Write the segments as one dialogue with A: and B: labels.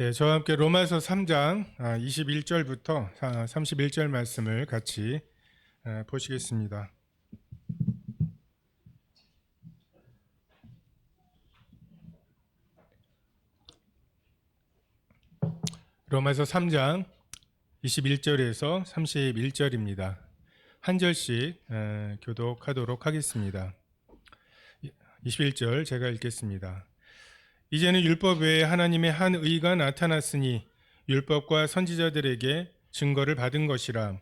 A: 예, 저와 함께 로마서 3장 21절부터 31절 말씀을 같이 보시겠습니다. 로마서 3장 21절에서 31절입니다. 한 절씩 교독하도록 하겠습니다. 21절 제가 읽겠습니다. 이제는 율법 외에 하나님의 한 의가 나타났으니 율법과 선지자들에게 증거를 받은 것이라.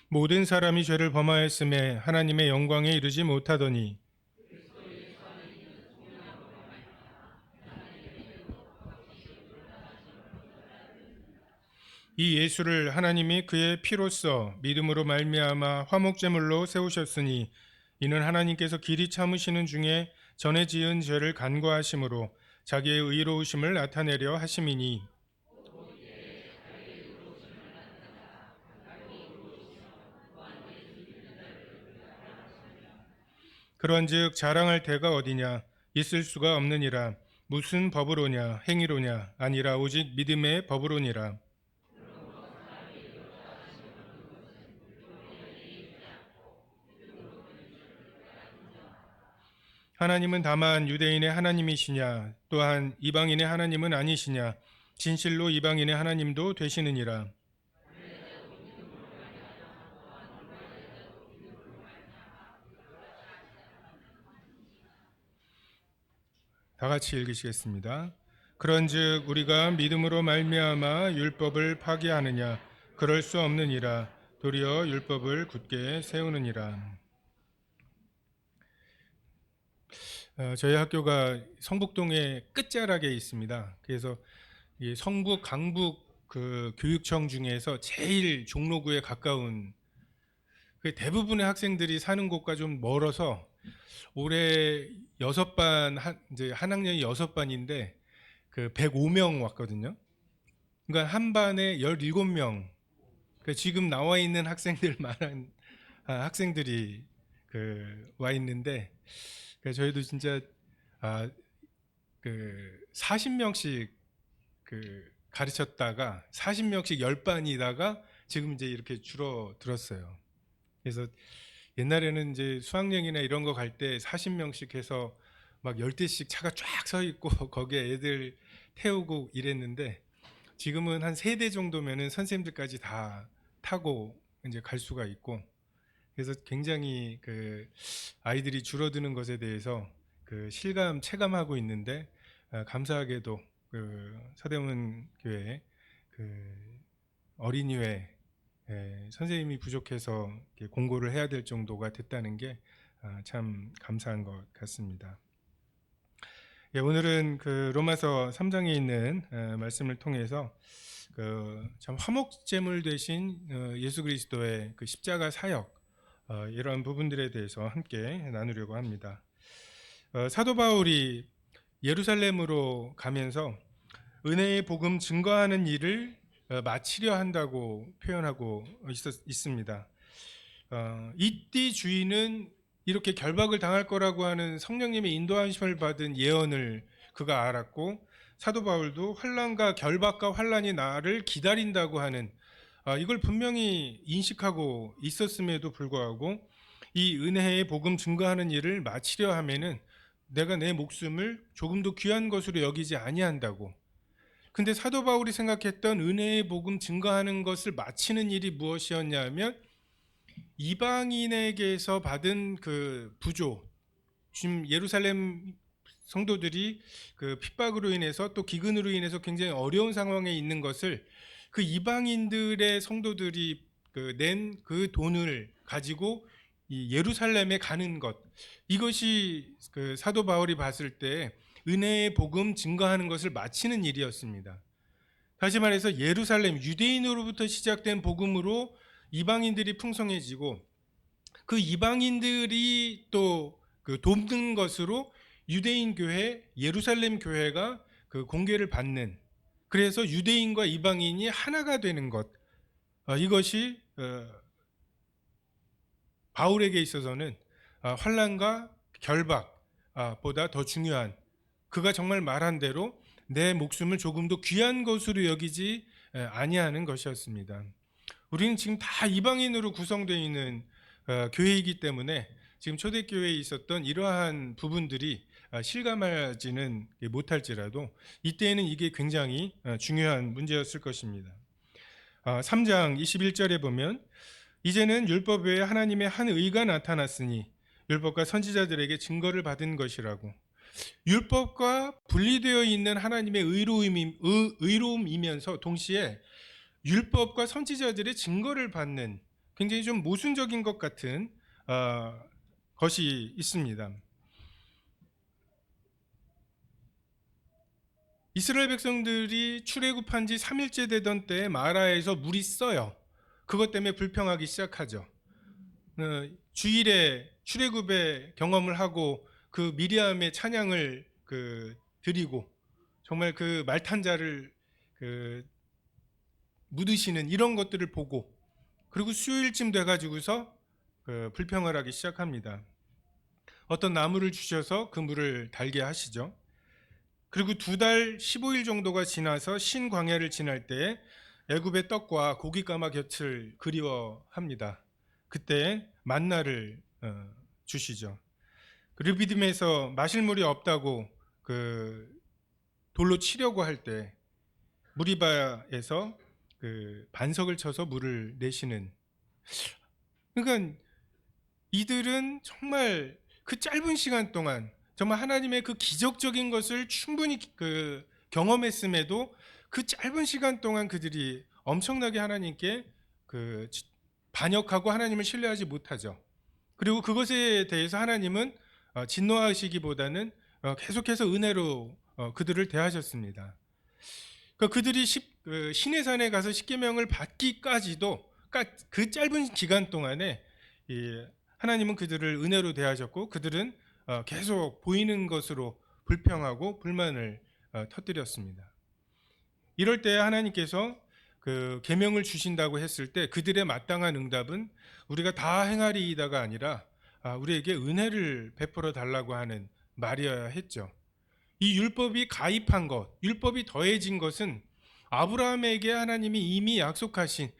A: 모든 사람이 죄를 범하였음에 하나님의 영광에 이르지 못하더니 이 예수를 하나님이 그의 피로써 믿음으로 말미암아 화목제물로 세우셨으니 이는 하나님께서 길이 참으시는 중에 전에 지은 죄를 간과하심으로 자기의 의로우심을 나타내려 하심이니. 그런즉 자랑할 데가 어디냐? 있을 수가 없느니라. 무슨 법으로냐? 행위로냐? 아니라 오직 믿음의 법으로니라. 하나님은 다만 유대인의 하나님이시냐? 또한 이방인의 하나님은 아니시냐? 진실로 이방인의 하나님도 되시느니라. 다 같이 읽으시겠습니다. 그런즉 우리가 믿음으로 말미암아 율법을 파기하느냐? 그럴 수 없느니라. 도리어 율법을 굳게 세우느니라. 저희 학교가 성북동의 끝자락에 있습니다. 그래서 이 성북, 강북 그 교육청 중에서 제일 종로구에 가까운, 그 대부분의 학생들이 사는 곳과 좀 멀어서 올해 이제 한 학년이 6반인데 그 105명 왔거든요. 그러니까 한 반에 17명. 그 지금 나와 있는 학생들만한 학생들이 그 와 있는데, 저희도 진짜 그 40명씩 그 가르쳤다가 40명씩 10반이다가 지금 이제 이렇게 줄어들었어요. 그래서 옛날에는 이제 수학여행이나 이런 거 갈 때 40명씩 해서 막 10대씩 차가 쫙 서 있고 거기에 애들 태우고 이랬는데, 지금은 한 3대 정도면은 선생님들까지 다 타고 이제 갈 수가 있고, 그래서 굉장히 그 아이들이 줄어드는 것에 대해서 그 체감하고 있는데, 감사하게도 그 서대문 교회 그 어린이회 선생님이 부족해서 공고를 해야 될 정도가 됐다는 게 참 감사한 것 같습니다. 예, 오늘은 그 로마서 3장에 있는 말씀을 통해서 그 참 화목제물 되신 예수 그리스도의 그 십자가 사역, 이런 부분들에 대해서 함께 나누려고 합니다. 사도 바울이 예루살렘으로 가면서 은혜의 복음 증거하는 일을 마치려 한다고 표현하고 있습니다. 이띠 주인은 이렇게 결박을 당할 거라고 하는 성령님의 인도하심을 받은 예언을 그가 알았고, 사도 바울도 환난과 결박과 환난이 나를 기다린다고 하는 이걸 분명히 인식하고 있었음에도 불구하고 이 은혜의 복음 증거하는 일을 마치려 하면은 내가 내 목숨을 조금도 귀한 것으로 여기지 아니한다고. 근데 사도 바울이 생각했던 은혜의 복음 증거하는 것을 마치는 일이 무엇이었냐면 이방인에게서 받은 그 부조, 지금 예루살렘 성도들이 그 핍박으로 인해서 또 기근으로 인해서 굉장히 어려운 상황에 있는 것을 그 이방인들의 성도들이 낸 그 돈을 가지고 이 예루살렘에 가는 것, 이것이 그 사도 바울이 봤을 때 은혜의 복음 증거하는 것을 마치는 일이었습니다. 다시 말해서 예루살렘 유대인으로부터 시작된 복음으로 이방인들이 풍성해지고, 그 이방인들이 또 그 돕는 것으로 유대인 교회, 예루살렘 교회가 그 공개를 받는, 그래서 유대인과 이방인이 하나가 되는 것, 이것이 바울에게 있어서는 환난과 결박보다 더 중요한, 그가 정말 말한 대로 내 목숨을 조금도 귀한 것으로 여기지 아니하는 것이었습니다. 우리는 지금 다 이방인으로 구성되어 있는 교회이기 때문에 지금 초대교회에 있었던 이러한 부분들이 실감하지는 못할지라도 이때에는 이게 굉장히 중요한 문제였을 것입니다. 3장 21절에 보면 이제는 율법 외에 하나님의 한 의가 나타났으니 율법과 선지자들에게 증거를 받은 것이라고. 율법과 분리되어 있는 하나님의 의로움이면서 동시에 율법과 선지자들의 증거를 받는 굉장히 좀 모순적인 것 같은 것이 있습니다. 이스라엘 백성들이 출애굽한 지 3일째 되던 때에 마라에서 물이 써요. 그것 때문에 불평하기 시작하죠. 주일에 출애굽의 경험을 하고 그 미리암의 찬양을 드리고 정말 그 말탄자를 묻으시는 이런 것들을 보고, 그리고 수요일쯤 돼가지고서 불평을 하기 시작합니다. 어떤 나무를 주셔서 그 물을 달게 하시죠. 그리고 2달 15일 정도가 지나서 신광야를 지날 때에 애굽의 떡과 고깃가마 곁을 그리워합니다. 그때 만나를 주시죠. 르비딤에서 마실 물이 없다고 돌로 치려고 할 때 무리바에서 반석을 쳐서 물을 내시는, 그러니까 이들은 정말 그 짧은 시간 동안 정말 하나님의 그 기적적인 것을 충분히 경험했음에도 그 짧은 시간 동안 그들이 엄청나게 하나님께 반역하고 하나님을 신뢰하지 못하죠. 그리고 그것에 대해서 하나님은 진노하시기보다는 계속해서 은혜로 그들을 대하셨습니다. 그러니까 그들이 신의 산에 가서 십계명을 받기까지도 그 짧은 기간 동안에 하나님은 그들을 은혜로 대하셨고 그들은 계속 보이는 것으로 불평하고 불만을 터뜨렸습니다. 이럴 때 하나님께서 계명을 주신다고 했을 때 그들의 마땅한 응답은 우리가 다 행하리이다가 아니라 우리에게 은혜를 베풀어 달라고 하는 말이어야 했죠. 이 율법이 가입한 것, 율법이 더해진 것은 아브라함에게 하나님이 이미 약속하신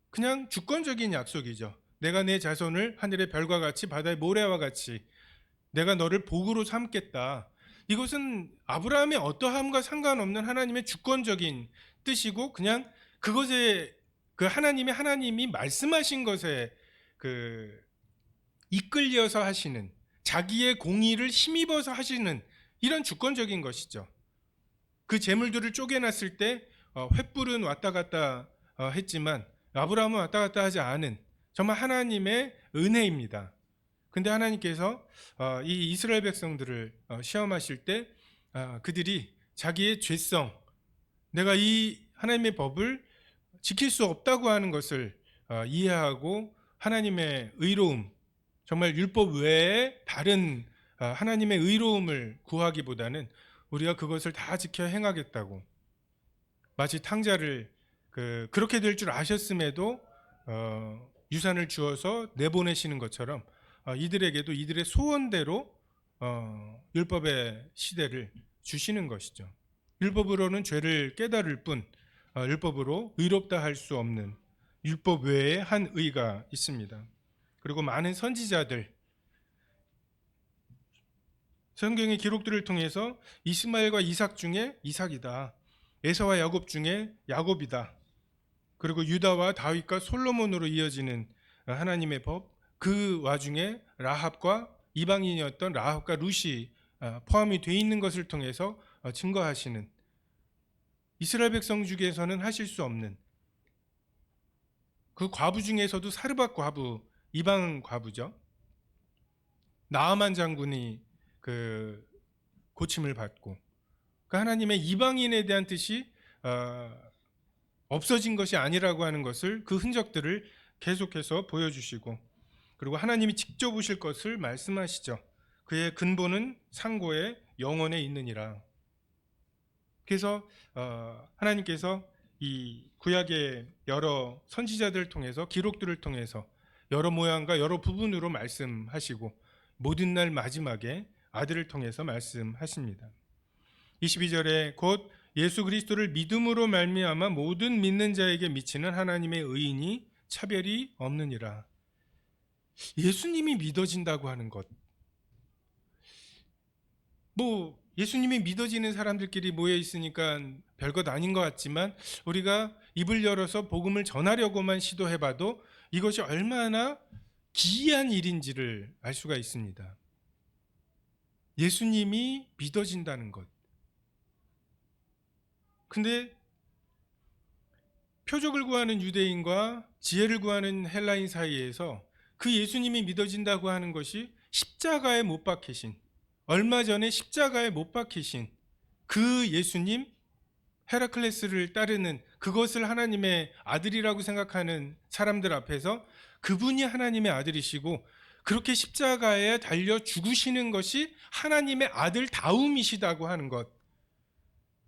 A: 그냥 주권적인 약속이죠. 내가 내 자손을 하늘의 별과 같이 바다의 모래와 같이 내가 너를 복으로 삼겠다. 이것은 아브라함의 어떠함과 상관없는 하나님의 주권적인 뜻이고, 그냥 그것에 하나님이 말씀하신 것에 이끌려서 하시는, 자기의 공의를 힘입어서 하시는 이런 주권적인 것이죠. 그 재물들을 쪼개놨을 때 횃불은 왔다 갔다 했지만 아브라함은 왔다 갔다 하지 않은 정말 하나님의 은혜입니다. 근데 하나님께서 이 이스라엘 백성들을 시험하실 때 그들이 자기의 죄성, 내가 이 하나님의 법을 지킬 수 없다고 하는 것을 이해하고 하나님의 의로움, 정말 율법 외에 다른 하나님의 의로움을 구하기보다는 우리가 그것을 다 지켜 행하겠다고, 마치 탕자를 그렇게 될 줄 아셨음에도 유산을 주어서 내보내시는 것처럼 이들에게도 이들의 소원대로 율법의 시대를 주시는 것이죠. 율법으로는 죄를 깨달을 뿐 율법으로 의롭다 할 수 없는 율법 외에 한 의가 있습니다. 그리고 많은 선지자들, 성경의 기록들을 통해서 이스마엘과 이삭 중에 이삭이다, 에서와 야곱 중에 야곱이다, 그리고 유다와 다윗과 솔로몬으로 이어지는 하나님의 법, 그 와중에 라합과 이방인이었던 라합과 룻이 포함이 되어 있는 것을 통해서 증거하시는, 이스라엘 백성 중에서는 하실 수 없는, 그 과부 중에서도 사르밧 과부, 이방 과부죠. 나아만 장군이 고침을 받고 그 하나님의 이방인에 대한 뜻이 없어진 것이 아니라고 하는 것을, 그 흔적들을 계속해서 보여주시고, 그리고 하나님이 직접 오실 것을 말씀하시죠. 그의 근본은 상고의 영원에 있느니라. 그래서 하나님께서 이 구약의 여러 선지자들을 통해서, 기록들을 통해서 여러 모양과 여러 부분으로 말씀하시고, 모든 날 마지막에 아들을 통해서 말씀하십니다. 22절에 곧 예수 그리스도를 믿음으로 말미암아 모든 믿는 자에게 미치는 하나님의 의인이 차별이 없느니라. 예수님이 믿어진다고 하는 것, 예수님이 믿어지는 사람들끼리 모여 있으니까 별것 아닌 것 같지만 우리가 입을 열어서 복음을 전하려고만 시도해봐도 이것이 얼마나 기이한 일인지를 알 수가 있습니다. 예수님이 믿어진다는 것. 근데 표적을 구하는 유대인과 지혜를 구하는 헬라인 사이에서 그 예수님이 믿어진다고 하는 것이 십자가에 못 박히신, 얼마 전에 십자가에 못 박히신 그 예수님, 헤라클레스를 따르는, 그것을 하나님의 아들이라고 생각하는 사람들 앞에서 그분이 하나님의 아들이시고 그렇게 십자가에 달려 죽으시는 것이 하나님의 아들다움이시다고 하는 것.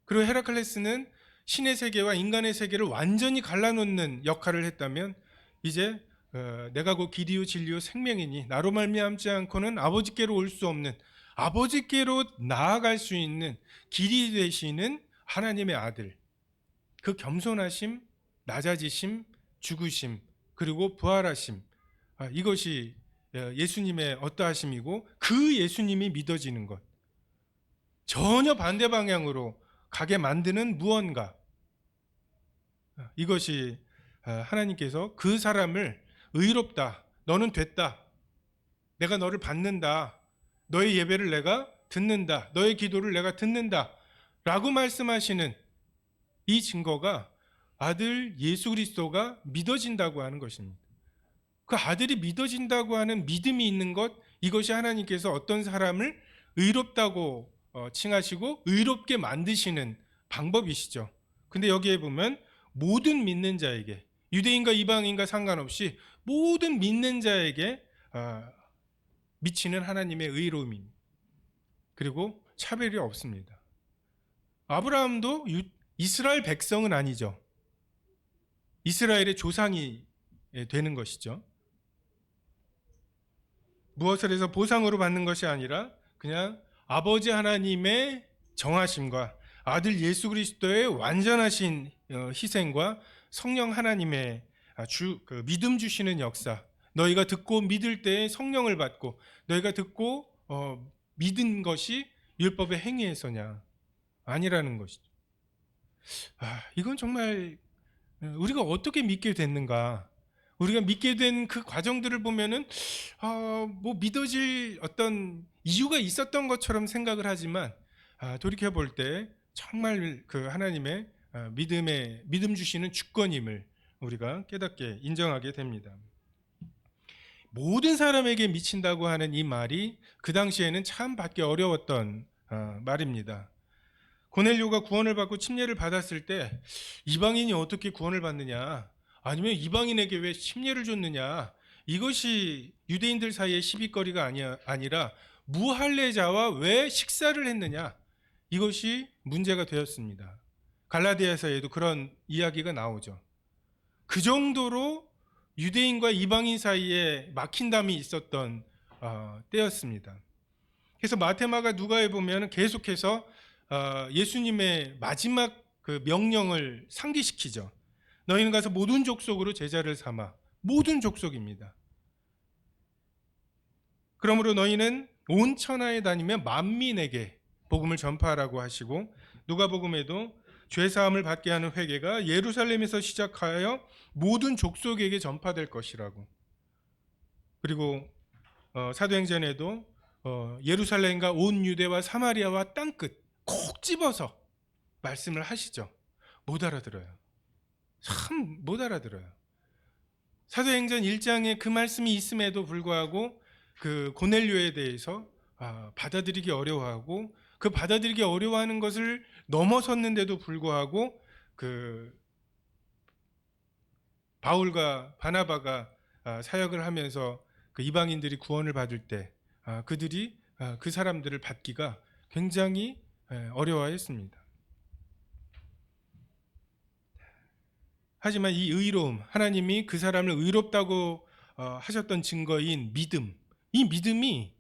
A: 그리고 헤라클레스는 신의 세계와 인간의 세계를 완전히 갈라놓는 역할을 했다면 이제 내가 곧 길이요 진리요 생명이니 나로 말미암지 않고는 아버지께로 올 수 없는, 아버지께로 나아갈 수 있는 길이 되시는 하나님의 아들, 그 겸손하심, 낮아지심, 죽으심, 그리고 부활하심, 이것이 예수님의 어떠하심이고 그 예수님이 믿어지는 것, 전혀 반대 방향으로 가게 만드는 무언가, 이것이 하나님께서 그 사람을 의롭다, 너는 됐다, 내가 너를 받는다, 너의 예배를 내가 듣는다, 너의 기도를 내가 듣는다 라고 말씀하시는 이 증거가 아들 예수 그리스도가 믿어진다고 하는 것입니다. 그 아들이 믿어진다고 하는 믿음이 있는 것, 이것이 하나님께서 어떤 사람을 의롭다고 칭하시고 의롭게 만드시는 방법이시죠. 근데 여기에 보면 모든 믿는 자에게, 유대인과 이방인과 상관없이 모든 믿는 자에게 미치는 하나님의 의로움입니다. 그리고 차별이 없습니다. 아브라함도 이스라엘 백성은 아니죠. 이스라엘의 조상이 되는 것이죠. 무엇을 해서 보상으로 받는 것이 아니라 그냥 아버지 하나님의 정하심과 아들 예수 그리스도의 완전하신 희생과 성령 하나님의 믿음 주시는 역사, 너희가 듣고 믿을 때에 성령을 받고 너희가 듣고 믿은 것이 율법의 행위에서냐? 아니라는 것이죠. 이건 정말 우리가 어떻게 믿게 됐는가? 우리가 믿게 된 그 과정들을 보면은 믿어질 어떤 이유가 있었던 것처럼 생각을 하지만 돌이켜 볼 때 정말 그 하나님의 믿음 주시는 주권임을 우리가 깨닫게 인정하게 됩니다. 모든 사람에게 미친다고 하는 이 말이 그 당시에는 참 받기 어려웠던 말입니다. 고넬료가 구원을 받고 침례를 받았을 때 이방인이 어떻게 구원을 받느냐, 아니면 이방인에게 왜 침례를 줬느냐, 이것이 유대인들 사이의 시비거리가 아니라 무할례자와 왜 식사를 했느냐, 이것이 문제가 되었습니다. 갈라디아서에도 그런 이야기가 나오죠. 그 정도로 유대인과 이방인 사이에 막힌담이 있었던 때였습니다. 그래서 마테마가 누가에 보면 계속해서 예수님의 마지막 그 명령을 상기시키죠. 너희는 가서 모든 족속으로 제자를 삼아. 모든 족속입니다. 그러므로 너희는 온 천하에 다니며 만민에게 복음을 전파하라고 하시고, 누가복음에도 죄사함을 받게 하는 회개가 예루살렘에서 시작하여 모든 족속에게 전파될 것이라고. 그리고 사도행전에도 예루살렘과 온 유대와 사마리아와 땅끝 콕 집어서 말씀을 하시죠. 못 알아들어요. 참 못 알아들어요. 사도행전 1장에 그 말씀이 있음에도 불구하고 그 고넬료에 대해서 받아들이기 어려워하고, 그 받아들이기 어려워하는 것을 넘어섰는데도 불구하고 그 바울과 바나바가 사역을 하면서 그 이방인들이 구원을 받을 때 그들이 그 사람들을 받기가 굉장히 어려워했습니다. 하지만 이 의로움, 하나님이 그 사람을 의롭다고 하셨던 증거인 믿음, 이 믿음이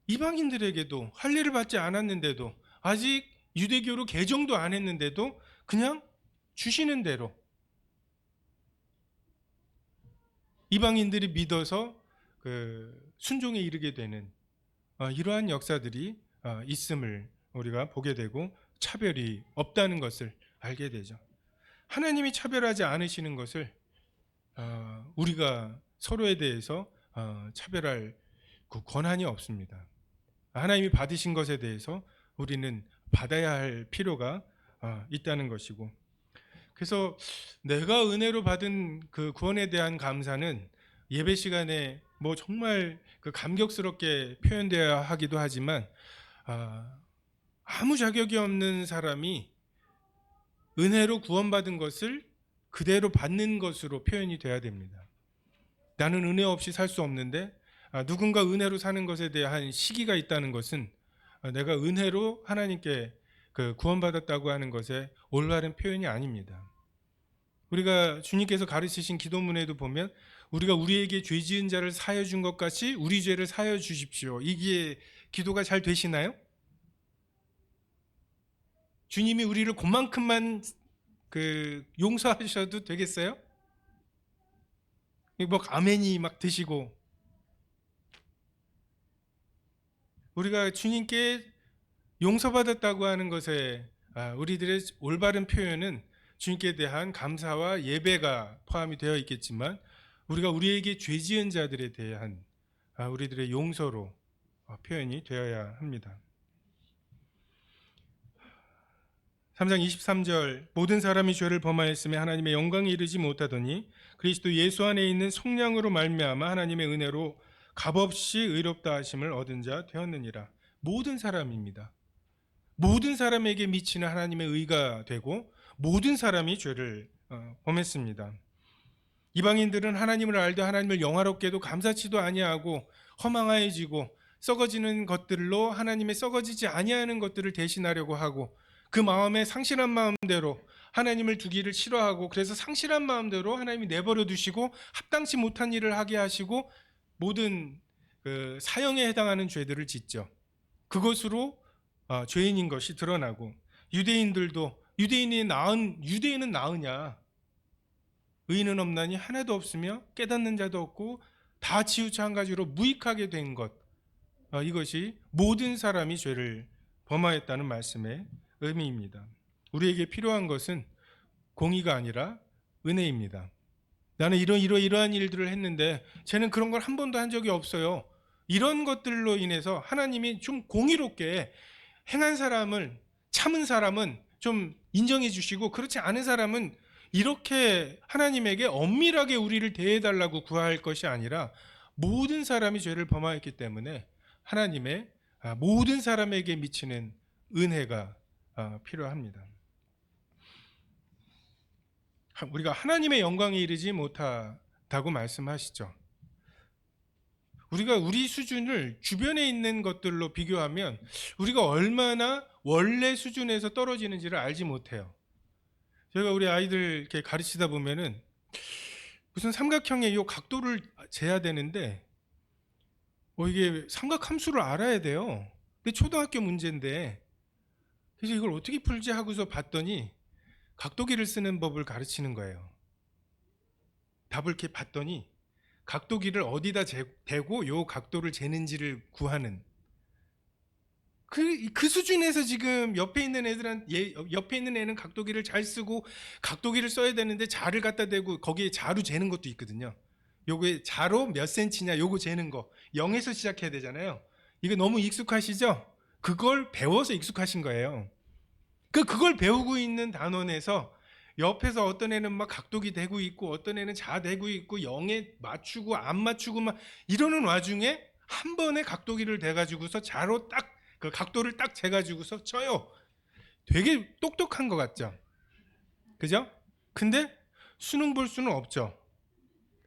A: 이방인들에게도 할례를 받지 않았는데도, 아직 유대교로 개종도 안 했는데도 그냥 주시는 대로 이방인들이 믿어서 순종에 이르게 되는 이러한 역사들이 있음을 우리가 보게 되고, 차별이 없다는 것을 알게 되죠. 하나님이 차별하지 않으시는 것을 우리가 서로에 대해서 차별할 그 권한이 없습니다. 하나님이 받으신 것에 대해서 우리는 받아야 할 필요가 있다는 것이고, 그래서 내가 은혜로 받은 그 구원에 대한 감사는 예배 시간에 뭐 정말 그 감격스럽게 표현되어야 하기도 하지만, 아무 자격이 없는 사람이 은혜로 구원받은 것을 그대로 받는 것으로 표현이 돼야 됩니다. 나는 은혜 없이 살 수 없는데 누군가 은혜로 사는 것에 대한 시기가 있다는 것은 내가 은혜로 하나님께 구원받았다고 하는 것의 올바른 표현이 아닙니다. 우리가 주님께서 가르치신 기도문에도 보면, 우리가 우리에게 죄 지은 자를 사하여 준 것 같이 우리 죄를 사하여 주십시오. 이게 기도가 잘 되시나요? 주님이 우리를 그만큼만 용서하셔도 되겠어요? 뭐 아멘이 막 드시고, 우리가 주님께 용서받았다고 하는 것에 우리들의 올바른 표현은 주님께 대한 감사와 예배가 포함이 되어 있겠지만, 우리가 우리에게 죄 지은 자들에 대한 우리들의 용서로 표현이 되어야 합니다. 3장 23절, 모든 사람이 죄를 범하였으며 하나님의 영광에 이르지 못하더니 그리스도 예수 안에 있는 속량으로 말미암아 하나님의 은혜로 값없이 의롭다 하심을 얻은 자 되었느니라. 모든 사람입니다. 모든 사람에게 미치는 하나님의 의가 되고, 모든 사람이 죄를 범했습니다. 이방인들은 하나님을 알되 하나님을 영화롭게도 감사치도 아니하고 허망하여지고 썩어지는 것들로 하나님의 썩어지지 아니하는 것들을 대신하려고 하고, 그 마음에 상실한 마음대로 하나님을 두기를 싫어하고, 그래서 상실한 마음대로 하나님이 내버려 두시고 합당치 못한 일을 하게 하시고 모든 사형에 해당하는 죄들을 짓죠. 그것으로 죄인인 것이 드러나고, 유대인들도 유대인은 나으냐, 의인은 없나니 하나도 없으며 깨닫는 자도 없고 다 치우쳐 한 가지로 무익하게 된 것, 이것이 모든 사람이 죄를 범하였다는 말씀의 의미입니다. 우리에게 필요한 것은 공의가 아니라 은혜입니다. 나는 이러한 일들을 했는데 쟤는 그런 걸 한 번도 한 적이 없어요. 이런 것들로 인해서 하나님이 좀 공의롭게 행한 사람을, 참은 사람은 좀 인정해 주시고, 그렇지 않은 사람은 이렇게 하나님에게 엄밀하게 우리를 대해달라고 구할 것이 아니라, 모든 사람이 죄를 범하였기 때문에 하나님의 모든 사람에게 미치는 은혜가 필요합니다. 우리가 하나님의 영광에 이르지 못하다고 말씀하시죠. 우리가 우리 수준을 주변에 있는 것들로 비교하면 우리가 얼마나 원래 수준에서 떨어지는지를 알지 못해요. 제가 우리 아이들 이렇게 가르치다 보면은 무슨 삼각형의 이 각도를 재야 되는데 이게 삼각함수를 알아야 돼요. 근데 초등학교 문제인데, 그래서 이걸 어떻게 풀지 하고서 봤더니 각도기를 쓰는 법을 가르치는 거예요. 답을 이렇게 봤더니 각도기를 어디다 대고 요 각도를 재는지를 구하는 그 수준에서 지금 옆에 있는 애는 각도기를 잘 쓰고 각도기를 써야 되는데 자를 갖다 대고 거기에 자로 재는 것도 있거든요. 요게 자로 몇 센치냐 요거 재는 거 0에서 시작해야 되잖아요. 이거 너무 익숙하시죠? 그걸 배워서 익숙하신 거예요. 그걸 배우고 있는 단원에서 옆에서 어떤 애는 막 각도기 대고 있고 어떤 애는 자 대고 있고 0에 맞추고 안 맞추고 막 이러는 와중에 한 번에 각도기를 대가지고서 자로 딱 그 각도를 딱 재가지고서 쳐요. 되게 똑똑한 것 같죠? 그죠? 근데 수능 볼 수는 없죠.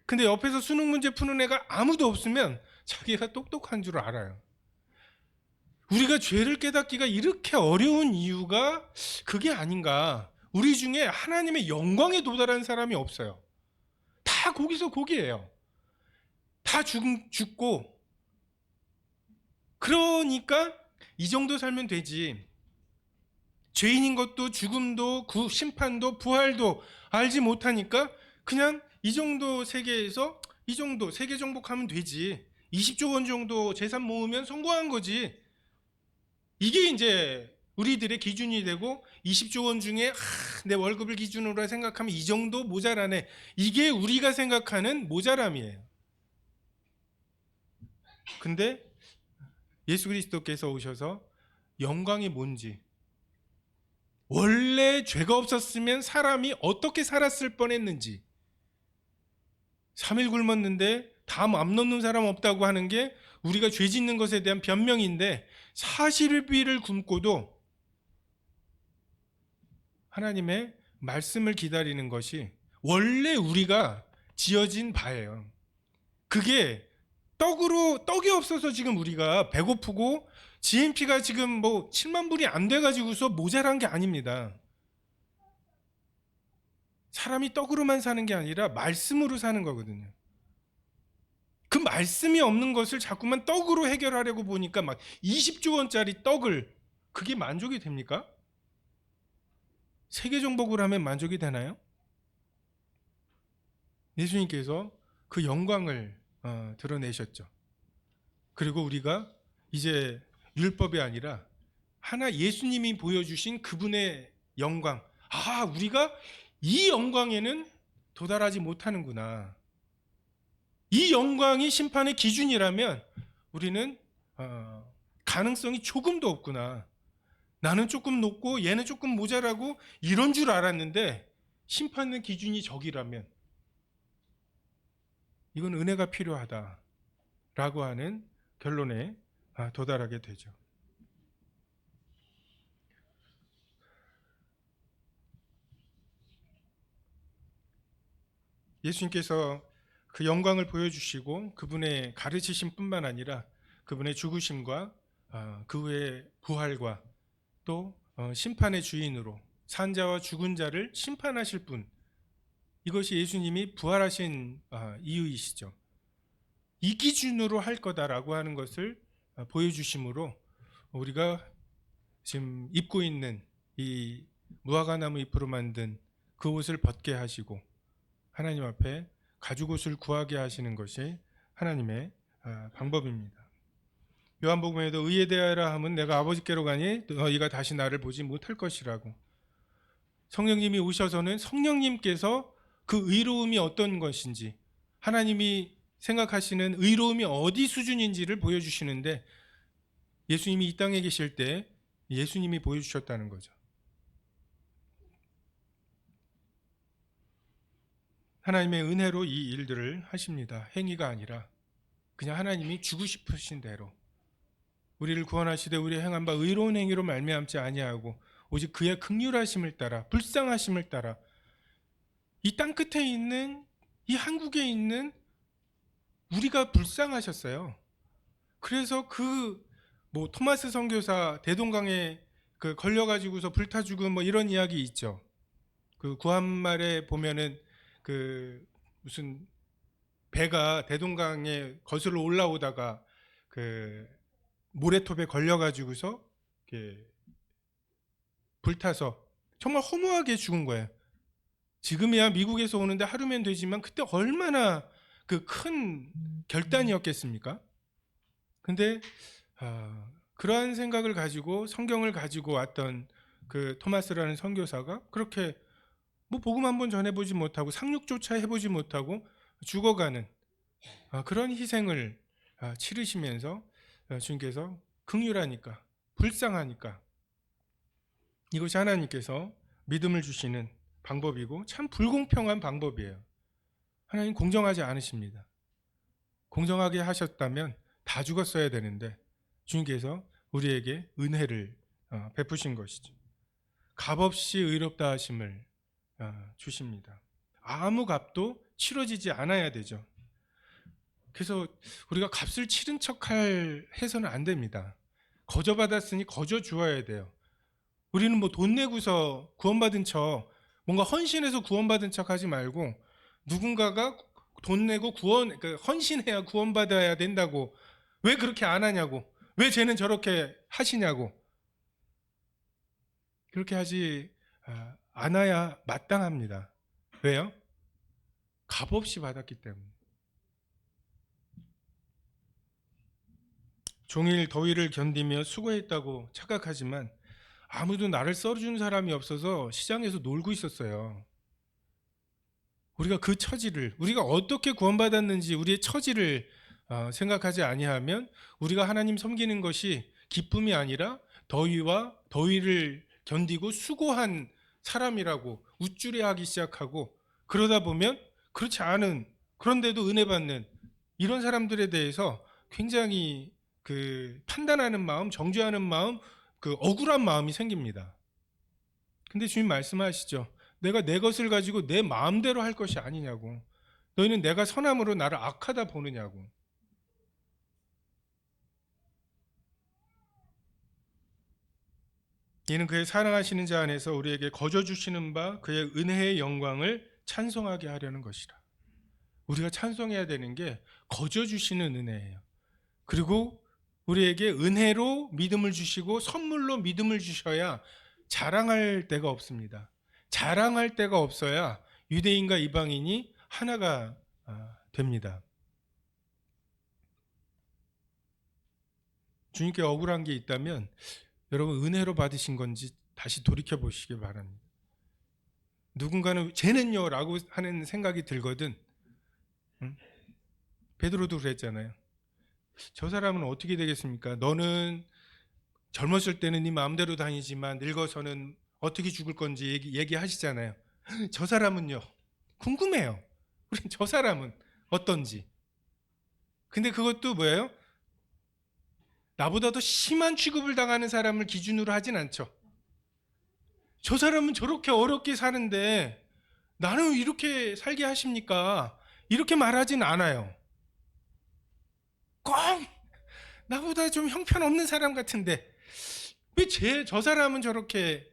A: 근데 옆에서 수능 문제 푸는 애가 아무도 없으면 자기가 똑똑한 줄 알아요. 우리가 죄를 깨닫기가 이렇게 어려운 이유가 그게 아닌가. 우리 중에 하나님의 영광에 도달한 사람이 없어요. 다 거기서 거기예요. 다 죽고 그러니까 이 정도 살면 되지. 죄인인 것도 죽음도 심판도 부활도 알지 못하니까 그냥 이 정도 세계에서 이 정도 세계 정복하면 되지. 20조 원 정도 재산 모으면 성공한 거지. 이게 이제 우리들의 기준이 되고 20조 원 중에 내 월급을 기준으로 생각하면 이 정도 모자라네. 이게 우리가 생각하는 모자람이에요. 근데 예수 그리스도께서 오셔서 영광이 뭔지, 원래 죄가 없었으면 사람이 어떻게 살았을 뻔했는지, 3일 굶었는데 다 맘 놓는 사람 없다고 하는 게 우리가 죄 짓는 것에 대한 변명인데, 40일을 굶고도 하나님의 말씀을 기다리는 것이 원래 우리가 지어진 바예요. 그게 떡이 없어서 지금 우리가 배고프고 GNP가 지금 뭐 7만 불이 안 돼가지고서 모자란 게 아닙니다. 사람이 떡으로만 사는 게 아니라 말씀으로 사는 거거든요. 그 말씀이 없는 것을 자꾸만 떡으로 해결하려고 보니까 막 20조 원짜리 떡을, 그게 만족이 됩니까? 세계 정복을 하면 만족이 되나요? 예수님께서 그 영광을 드러내셨죠. 그리고 우리가 이제 율법이 아니라 하나 예수님이 보여주신 그분의 영광, 우리가 이 영광에는 도달하지 못하는구나. 이 영광이 심판의 기준이라면 우리는 가능성이 조금도 없구나. 나는 조금 높고 얘는 조금 모자라고 이런 줄 알았는데 심판의 기준이 저기라면 이건 은혜가 필요하다라고 하는 결론에 도달하게 되죠. 예수님께서 그 영광을 보여주시고 그분의 가르치심 뿐만 아니라 그분의 죽으심과 그 후의 부활과 또 심판의 주인으로 산 자와 죽은 자를 심판하실 분, 이것이 예수님이 부활하신 이유이시죠. 이 기준으로 할 거다라고 하는 것을 보여주심으로 우리가 지금 입고 있는 이 무화과나무 잎으로 만든 그 옷을 벗게 하시고 하나님 앞에 가죽옷을 구하게 하시는 것이 하나님의 방법입니다. 요한복음에도 의에 대하여라 하면 내가 아버지께로 가니 너희가 다시 나를 보지 못할 것이라고. 성령님이 오셔서는 성령님께서 그 의로움이 어떤 것인지, 하나님이 생각하시는 의로움이 어디 수준인지를 보여주시는데, 예수님이 이 땅에 계실 때 예수님이 보여주셨다는 거죠. 하나님의 은혜로 이 일들을 하십니다. 행위가 아니라 그냥 하나님이 주고 싶으신 대로 우리를 구원하시되 우리의 행한 바 의로운 행위로 말미암지 아니하고 오직 그의 긍휼하심을 따라, 불쌍하심을 따라 이 땅 끝에 있는, 이 한국에 있는 우리가 불쌍하셨어요. 그래서 토마스 선교사 대동강에 걸려가지고서 불타 죽은 이런 이야기 있죠. 그 구한말에 보면은 무슨 배가 대동강에 거슬러 올라오다가 모래톱에 걸려가지고서 불타서 정말 허무하게 죽은 거예요. 지금이야 미국에서 오는데 하루면 되지만 그때 얼마나 큰 결단이었겠습니까? 근데 그러한 생각을 가지고 성경을 가지고 왔던 토마스라는 선교사가 그렇게 복음 한번 전해보지 못하고 상륙조차 해보지 못하고 죽어가는 그런 희생을 치르시면서 주님께서 긍휼하니까, 불쌍하니까, 이것이 하나님께서 믿음을 주시는 방법이고 참 불공평한 방법이에요. 하나님 공정하지 않으십니다. 공정하게 하셨다면 다 죽었어야 되는데 주님께서 우리에게 은혜를 베푸신 것이죠. 값없이 의롭다 하심을 주십니다. 아무 값도 치러지지 않아야 되죠. 그래서 우리가 값을 치른 해서는 안 됩니다. 거저 받았으니 거저 주어야 돼요. 우리는 돈 내고서 구원받은 척, 뭔가 헌신해서 구원받은 척 하지 말고, 누군가가 돈 내고 헌신해야 구원받아야 된다고 왜 그렇게 안 하냐고, 왜 쟤는 저렇게 하시냐고. 그렇게 하지 않아야 마땅합니다. 왜요? 값없이 받았기 때문에. 종일 더위를 견디며 수고했다고 착각하지만 아무도 나를 썰어준 사람이 없어서 시장에서 놀고 있었어요. 우리가 그 처지를, 우리가 어떻게 구원받았는지 우리의 처지를 생각하지 아니하면 우리가 하나님 섬기는 것이 기쁨이 아니라 더위를 견디고 수고한 사람이라고 우쭐해하기 시작하고, 그러다 보면 그렇지 않은, 그런데도 은혜 받는 이런 사람들에 대해서 굉장히 그 판단하는 마음, 정죄하는 마음, 그 억울한 마음이 생깁니다. 근데 주님 말씀하시죠. 내가 내 것을 가지고 내 마음대로 할 것이 아니냐고. 너희는 내가 선함으로 나를 악하다 보느냐고. 이는 그의 사랑하시는 자 안에서 우리에게 거저 주시는 바 그의 은혜의 영광을 찬송하게 하려는 것이라. 우리가 찬송해야 되는 게 거저 주시는 은혜예요. 그리고 우리에게 은혜로 믿음을 주시고 선물로 믿음을 주셔야 자랑할 데가 없습니다. 자랑할 데가 없어야 유대인과 이방인이 하나가 됩니다. 주님께 억울한 게 있다면 여러분 은혜로 받으신 건지 다시 돌이켜 보시기 바랍니다. 누군가는 쟤는요 라고 하는 생각이 들거든. 응? 베드로도 그랬잖아요. 저 사람은 어떻게 되겠습니까? 너는 젊었을 때는 네 마음대로 다니지만 늙어서는 어떻게 죽을 건지 얘기하시잖아요. 저 사람은요 궁금해요. 우리 저 사람은 어떤지. 근데 그것도 뭐예요? 나보다 더 심한 취급을 당하는 사람을 기준으로 하진 않죠. 저 사람은 저렇게 어렵게 사는데 나는 이렇게 살게 하십니까? 이렇게 말하진 않아요. 꼭 나보다 좀 형편없는 사람 같은데 왜 저 사람은 저렇게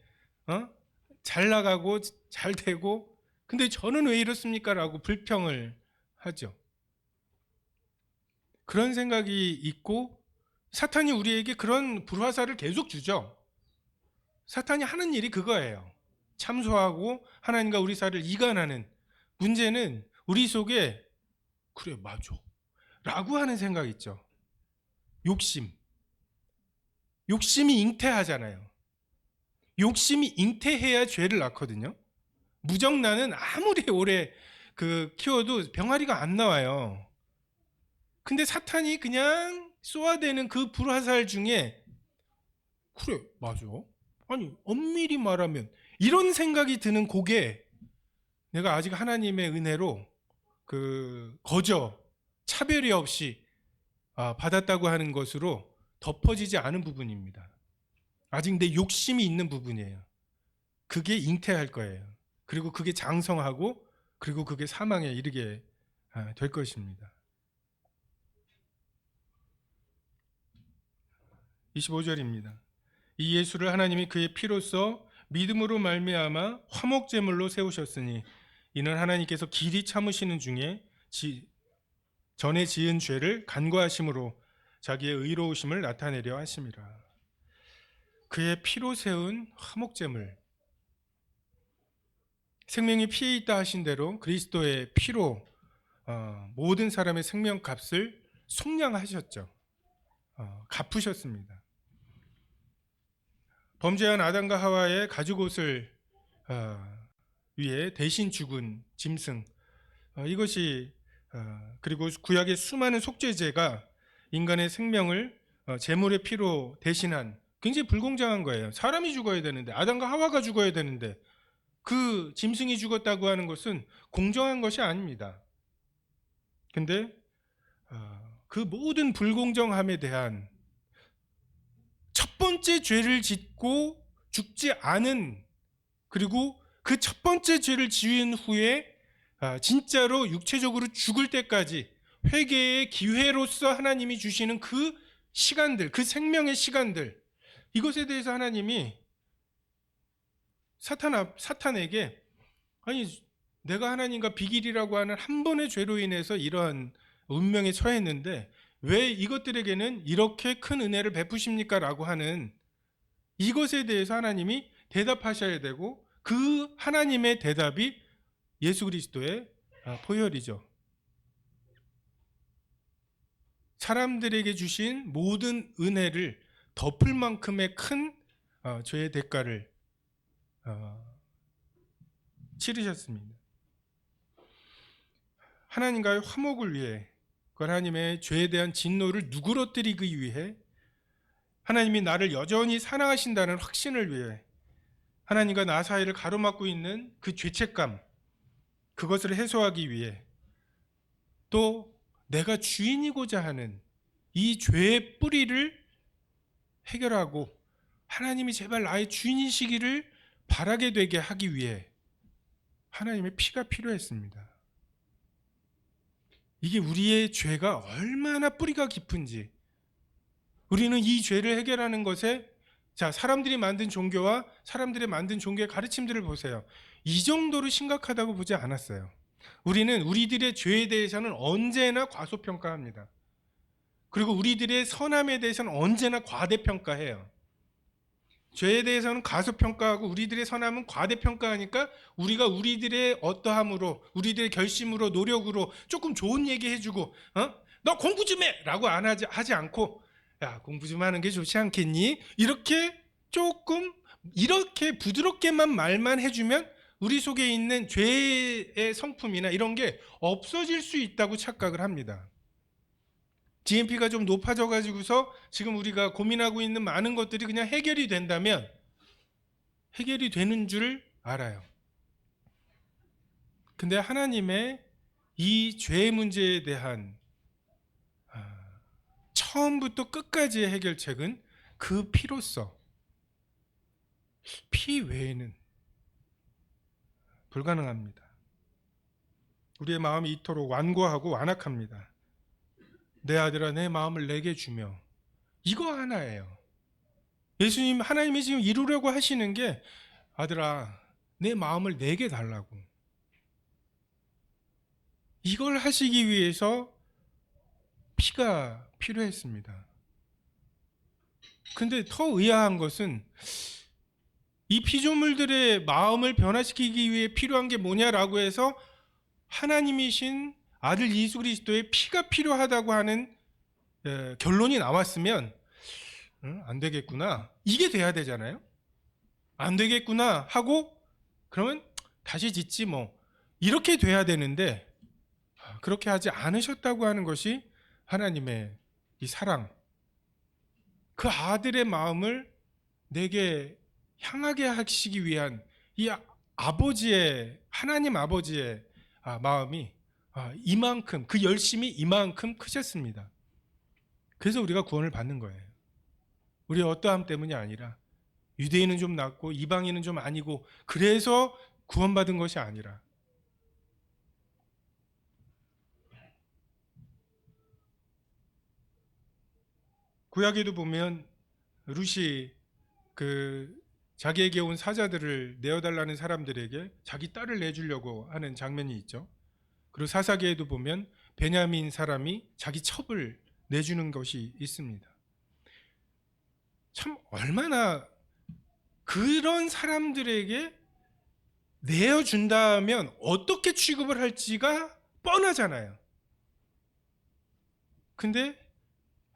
A: 잘 나가고 잘 되고 근데 저는 왜 이렇습니까? 라고 불평을 하죠. 그런 생각이 있고 사탄이 우리에게 그런 불화살을 계속 주죠. 사탄이 하는 일이 그거예요. 참소하고 하나님과 우리 사이를 이간하는. 문제는 우리 속에 그래 맞아 라고 하는 생각 있죠. 욕심이 잉태하잖아요. 욕심이 잉태해야 죄를 낳거든요. 무정란은 아무리 오래 키워도 병아리가 안 나와요. 근데 사탄이 그냥 쏘아대는 그 불화살 중에 그래 맞아, 아니 엄밀히 말하면 이런 생각이 드는 곡에 내가 아직 하나님의 은혜로 거저 차별이 없이 받았다고 하는 것으로 덮어지지 않은 부분입니다. 아직 내 욕심이 있는 부분이에요. 그게 잉태할 거예요. 그리고 그게 장성하고 그리고 그게 사망에 이르게 될 것입니다. 25절입니다. 이 예수를 하나님이 그의 피로써 믿음으로 말미암아 화목제물로 세우셨으니 이는 하나님께서 길이 참으시는 중에 전에 지은 죄를 간과하심으로 자기의 의로우심을 나타내려 하심이라. 그의 피로 세운 화목제물, 생명이 피에 있다 하신 대로 그리스도의 피로 모든 사람의 생명값을 속량하셨죠. 갚으셨습니다. 범죄한 아담과 하와의 가죽옷을 위해 대신 죽은 짐승, 이것이 그리고 구약의 수많은 속죄제가 인간의 생명을 제물의 피로 대신한 굉장히 불공정한 거예요. 사람이 죽어야 되는데, 아담과 하와가 죽어야 되는데 그 짐승이 죽었다고 하는 것은 공정한 것이 아닙니다. 근데 그 모든 불공정함에 대한 첫 번째 죄를 짓고 죽지 않은, 그리고 그 첫 번째 죄를 지은 후에 진짜로 육체적으로 죽을 때까지 회개의 기회로서 하나님이 주시는 그 시간들, 그 생명의 시간들, 이것에 대해서 하나님이 사탄에게 아니 내가 하나님과 비길이라고 하는 한 번의 죄로 인해서 이러한 운명에 처했는데 왜 이것들에게는 이렇게 큰 은혜를 베푸십니까? 라고 하는 이것에 대해서 하나님이 대답하셔야 되고, 그 하나님의 대답이 예수 그리스도의 보혈이죠. 사람들에게 주신 모든 은혜를 덮을 만큼의 큰 죄의 대가를 치르셨습니다. 하나님과의 화목을 위해, 그 하나님의 죄에 대한 진노를 누그러뜨리기 위해, 하나님이 나를 여전히 사랑하신다는 확신을 위해, 하나님과 나 사이를 가로막고 있는 그 죄책감, 그것을 해소하기 위해, 또 내가 주인이고자 하는 이 죄의 뿌리를 해결하고 하나님이 제발 나의 주인이시기를 바라게 되게 하기 위해 하나님의 피가 필요했습니다. 이게 우리의 죄가 얼마나 뿌리가 깊은지, 우리는 이 죄를 해결하는 것에, 자, 사람들이 만든 종교와 사람들이 만든 종교의 가르침들을 보세요. 이 정도로 심각하다고 보지 않았어요. 우리는 우리들의 죄에 대해서는 언제나 과소평가합니다. 그리고 우리들의 선함에 대해서는 언제나 과대평가해요. 죄에 대해서는 과소평가하고 우리들의 선함은 과대평가하니까 우리가 우리들의 어떠함으로, 우리들의 결심으로, 노력으로 조금 좋은 얘기 해주고, 너 공부 좀 해! 라고 하지 않고, 야, 공부 좀 하는 게 좋지 않겠니? 이렇게 조금, 이렇게 부드럽게만 말만 해주면 우리 속에 있는 죄의 성품이나 이런 게 없어질 수 있다고 착각을 합니다. GNP가 좀 높아져 가지고서 지금 우리가 고민하고 있는 많은 것들이 그냥 해결이 된다면 해결이 되는 줄 알아요. 근데 하나님의 이 죄 문제에 대한 처음부터 끝까지의 해결책은 그 피로써, 피 외에는 불가능합니다. 우리의 마음이 이토록 완고하고 완악합니다. 내 아들아, 내 마음을 내게 주며, 이거 하나예요. 예수님, 하나님이 지금 이루려고 하시는 게, 아들아, 내 마음을 내게 달라고. 이걸 하시기 위해서 피가 필요했습니다. 근데 더 의아한 것은 이 피조물들의 마음을 변화시키기 위해 필요한 게 뭐냐라고 해서 하나님이신 아들 예수 그리스도의 피가 필요하다고 하는 결론이 나왔으면 안 되겠구나, 이게 돼야 되잖아요. 안 되겠구나 하고 그러면 다시 짓지 뭐, 이렇게 돼야 되는데 그렇게 하지 않으셨다고 하는 것이 하나님의 이 사랑, 그 아들의 마음을 내게 향하게 하시기 위한 이 아버지의, 하나님 아버지의 마음이 이만큼, 그 열심이 이만큼 크셨습니다. 그래서 우리가 구원을 받는 거예요. 우리의 어떠함 때문이 아니라, 유대인은 좀 낫고 이방인은 좀 아니고 그래서 구원받은 것이 아니라, 구약에도 보면 룻이 자기에게 온 사자들을 내어달라는 사람들에게 자기 딸을 내주려고 하는 장면이 있죠. 그리고 사사기에도 보면 베냐민 사람이 자기 첩을 내주는 것이 있습니다. 참 얼마나 그런 사람들에게 내어준다면 어떻게 취급을 할지가 뻔하잖아요. 근데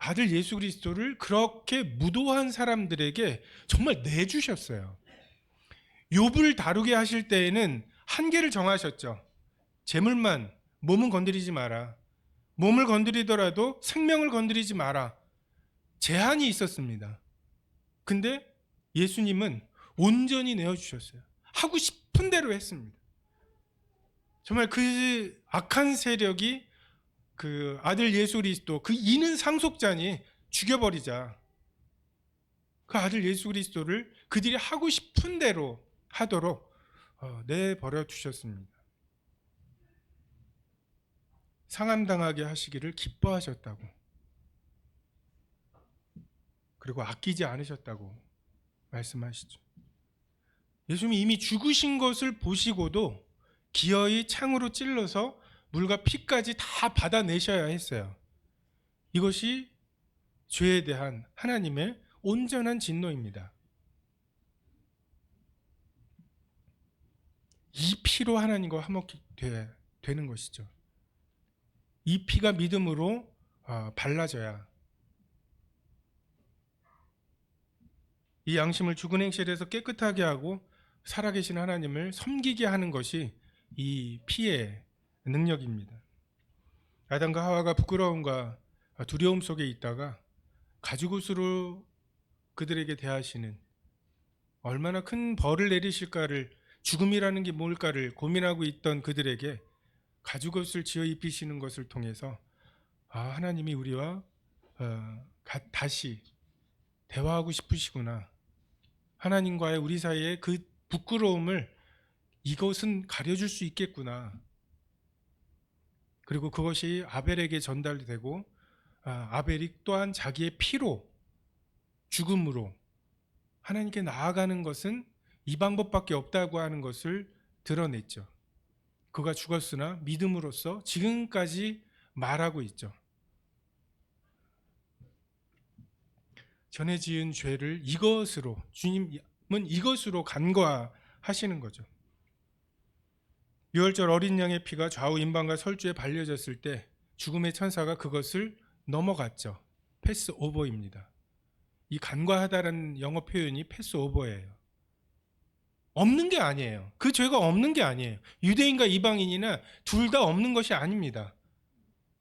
A: 아들 예수 그리스도를 그렇게 무도한 사람들에게 정말 내주셨어요. 욥을 다루게 하실 때에는 한계를 정하셨죠. 재물만, 몸은 건드리지 마라. 몸을 건드리더라도 생명을 건드리지 마라. 제한이 있었습니다. 근데 예수님은 온전히 내어주셨어요. 하고 싶은 대로 했습니다. 정말 그 악한 세력이 그 아들 예수 그리스도, 그 이는 상속자니 죽여버리자. 그 아들 예수 그리스도를 그들이 하고 싶은 대로 하도록 내버려 두셨습니다. 상함당하게 하시기를 기뻐하셨다고, 그리고 아끼지 않으셨다고 말씀하시죠. 예수님이 이미 죽으신 것을 보시고도 기어이 창으로 찔러서 물과 피까지 다 받아내셔야 했어요. 이것이 죄에 대한 하나님의 온전한 진노입니다. 이 피로 하나님과 화목이 되는 것이죠. 이 피가 믿음으로 발라져야 이 양심을 죽은 행실에서 깨끗하게 하고 살아계신 하나님을 섬기게 하는 것이 이 피의 능력입니다. 아담과 하와가 부끄러움과 두려움 속에 있다가 가죽옷으로 그들에게 대하시는, 얼마나 큰 벌을 내리실까를, 죽음이라는 게 뭘까를 고민하고 있던 그들에게 가죽옷을 지어 입히시는 것을 통해서 하나님이 우리와 다시 대화하고 싶으시구나, 하나님과의 우리 사이의 그 부끄러움을 이것은 가려줄 수 있겠구나. 그리고 그것이 아벨에게 전달되고 아벨이 또한 자기의 피로, 죽음으로 하나님께 나아가는 것은 이 방법밖에 없다고 하는 것을 드러냈죠. 그가 죽었으나 믿음으로써 지금까지 말하고 있죠. 전에 지은 죄를 이것으로, 주님은 이것으로 간과하시는 거죠. 유월절 어린 양의 피가 좌우 임방과 설주에 발려졌을 때 죽음의 천사가 그것을 넘어갔죠. 패스 오버입니다. 이 간과하다라는 영어 표현이 패스 오버예요. 없는 게 아니에요. 그 죄가 없는 게 아니에요. 유대인과 이방인이나 둘 다 없는 것이 아닙니다.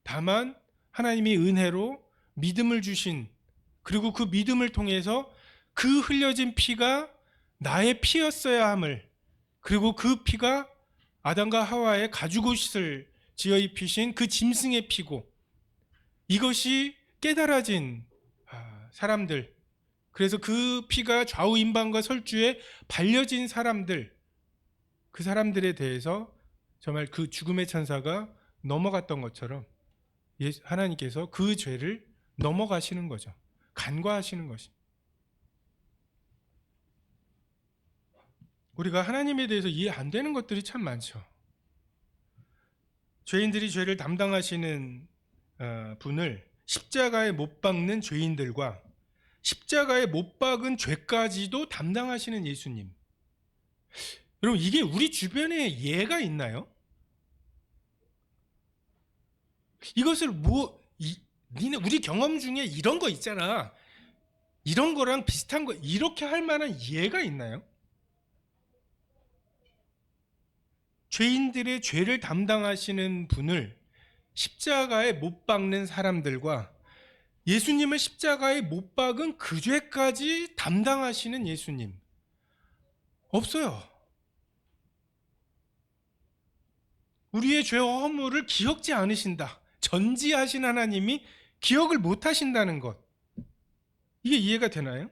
A: 다만 하나님이 은혜로 믿음을 주신, 그리고 그 믿음을 통해서 그 흘려진 피가 나의 피였어야 함을, 그리고 그 피가 아담과 하와의 가죽옷을 지어 입히신 그 짐승의 피고, 이것이 깨달아진 사람들, 그래서 그 피가 좌우 임방과 설주에 발려진 사람들, 그 사람들에 대해서 정말 그 죽음의 천사가 넘어갔던 것처럼 하나님께서 그 죄를 넘어가시는 거죠. 간과하시는 것이. 우리가 하나님에 대해서 이해 안 되는 것들이 참 많죠. 죄인들이 죄를 담당하시는 분을 십자가에 못 박는 죄인들과 십자가에 못 박은 죄까지도 담당하시는 예수님. 여러분, 이게 우리 주변에 예가 있나요? 이것을 우리 경험 중에 이런 거 있잖아, 이런 거랑 비슷한 거, 이렇게 할 만한 예가 있나요? 죄인들의 죄를 담당하시는 분을 십자가에 못 박는 사람들과 예수님을 십자가에 못 박은 그 죄까지 담당하시는 예수님, 없어요. 우리의 죄와 허물을 기억지 않으신다, 전지하신 하나님이 기억을 못 하신다는 것, 이게 이해가 되나요?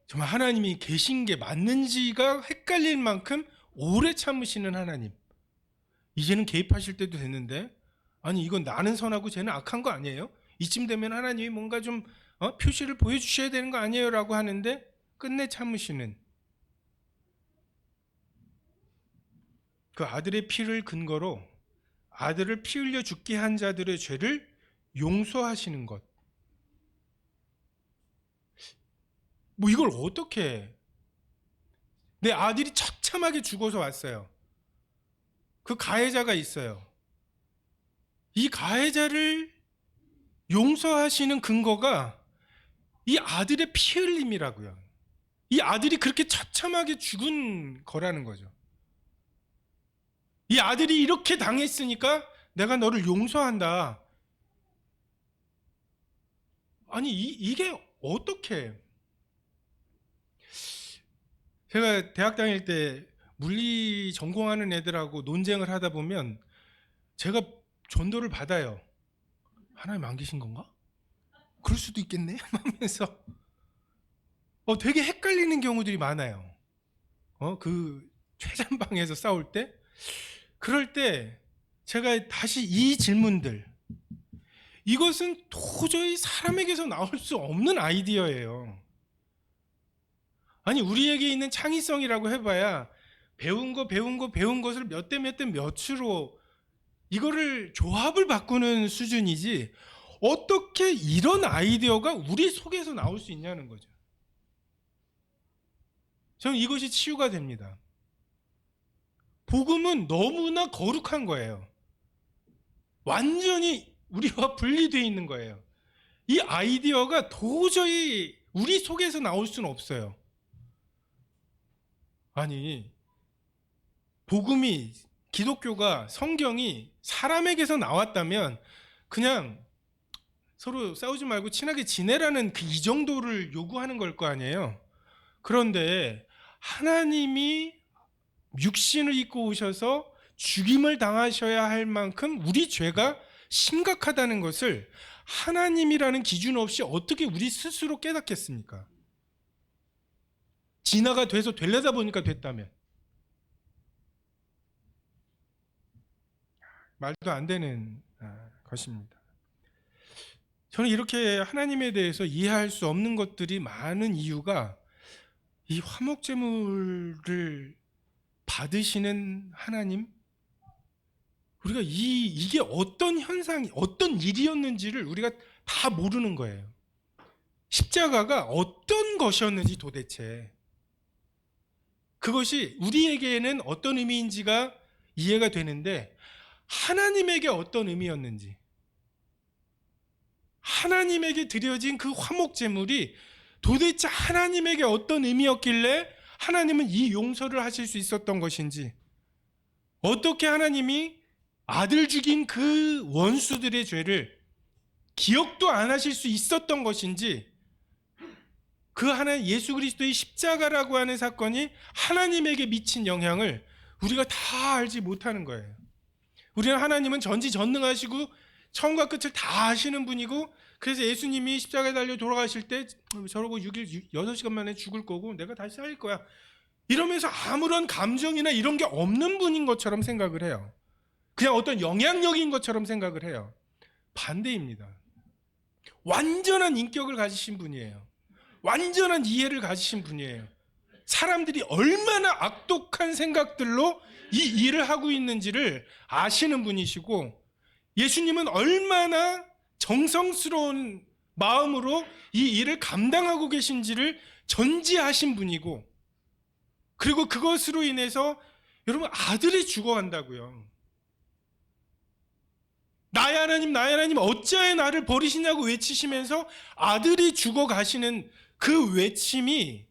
A: 정말 하나님이 계신 게 맞는지가 헷갈릴 만큼 오래 참으시는 하나님. 이제는 개입하실 때도 됐는데, 아니 이건 나는 선하고 쟤는 악한 거 아니에요? 이쯤 되면 하나님이 뭔가 좀 표시를 보여주셔야 되는 거 아니에요? 라고 하는데 끝내 참으시는, 그 아들의 피를 근거로 아들을 피 흘려 죽게 한 자들의 죄를 용서하시는 것. 뭐 이걸 어떻게, 내 아들이 처참하게 죽어서 왔어요. 그 가해자가 있어요. 이 가해자를 용서하시는 근거가 이 아들의 피 흘림이라고요. 이 아들이 그렇게 처참하게 죽은 거라는 거죠. 이 아들이 이렇게 당했으니까 내가 너를 용서한다. 아니 이게 어떻게? 제가 대학 다닐 때 물리 전공하는 애들하고 논쟁을 하다 보면 제가 전도를 받아요. 하나님 안 계신 건가? 그럴 수도 있겠네 하면서 되게 헷갈리는 경우들이 많아요. 그 최전방에서 싸울 때, 그럴 때 제가 다시 이 질문들, 이것은 도저히 사람에게서 나올 수 없는 아이디어예요. 아니 우리에게 있는 창의성이라고 해봐야 배운 것을 몇 대 몇 대 몇으로 이거를 조합을 바꾸는 수준이지 어떻게 이런 아이디어가 우리 속에서 나올 수 있냐는 거죠. 저는 이것이 치유가 됩니다. 복음은 너무나 거룩한 거예요. 완전히 우리와 분리되어 있는 거예요. 이 아이디어가 도저히 우리 속에서 나올 수는 없어요. 아니, 복음이, 기독교가, 성경이 사람에게서 나왔다면 그냥 서로 싸우지 말고 친하게 지내라는 이 정도를 요구하는 걸 거 아니에요. 그런데 하나님이 육신을 입고 오셔서 죽임을 당하셔야 할 만큼 우리 죄가 심각하다는 것을 하나님이라는 기준 없이 어떻게 우리 스스로 깨닫겠습니까? 진화가 돼서 되려다 보니까 됐다면. 말도 안 되는 것입니다. 저는 이렇게 하나님에 대해서 이해할 수 없는 것들이 많은 이유가 이 화목제물을 받으시는 하나님, 우리가 이게 어떤 현상이, 어떤 일이었는지를 우리가 다 모르는 거예요. 십자가가 어떤 것이었는지 도대체, 그것이 우리에게는 어떤 의미인지가 이해가 되는데 하나님에게 어떤 의미였는지, 하나님에게 드려진 그 화목제물이 도대체 하나님에게 어떤 의미였길래 하나님은 이 용서를 하실 수 있었던 것인지, 어떻게 하나님이 아들 죽인 그 원수들의 죄를 기억도 안 하실 수 있었던 것인지, 그 하나님 예수 그리스도의 십자가라고 하는 사건이 하나님에게 미친 영향을 우리가 다 알지 못하는 거예요. 우리는 하나님은 전지전능하시고 처음과 끝을 다 아시는 분이고, 그래서 예수님이 십자가에 달려 돌아가실 때 저러고 6일 6시간 만에 죽을 거고 내가 다시 살릴 거야 이러면서 아무런 감정이나 이런 게 없는 분인 것처럼 생각을 해요. 그냥 어떤 영향력인 것처럼 생각을 해요. 반대입니다. 완전한 인격을 가지신 분이에요. 완전한 이해를 가지신 분이에요. 사람들이 얼마나 악독한 생각들로 이 일을 하고 있는지를 아시는 분이시고, 예수님은 얼마나 정성스러운 마음으로 이 일을 감당하고 계신지를 전지하신 분이고, 그리고 그것으로 인해서 여러분 아들이 죽어간다고요. 나의 하나님 나의 하나님 어찌하여 나를 버리시냐고 외치시면서 아들이 죽어가시는 그 외침이,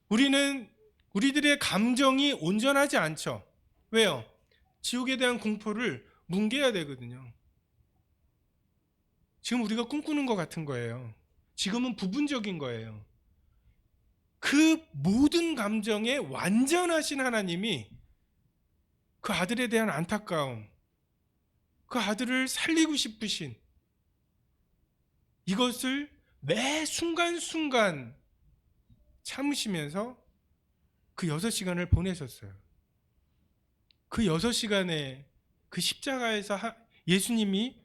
A: 우리들의 감정이 온전하지 않죠. 왜요? 지옥에 대한 공포를 뭉개야 되거든요. 지금 우리가 꿈꾸는 것 같은 거예요. 지금은 부분적인 거예요. 그 모든 감정에 완전하신 하나님이 그 아들에 대한 안타까움, 그 아들을 살리고 싶으신 이것을 매 순간순간 참으시면서 그 6시간을 보내셨어요. 그 6시간에 그 십자가에서 예수님이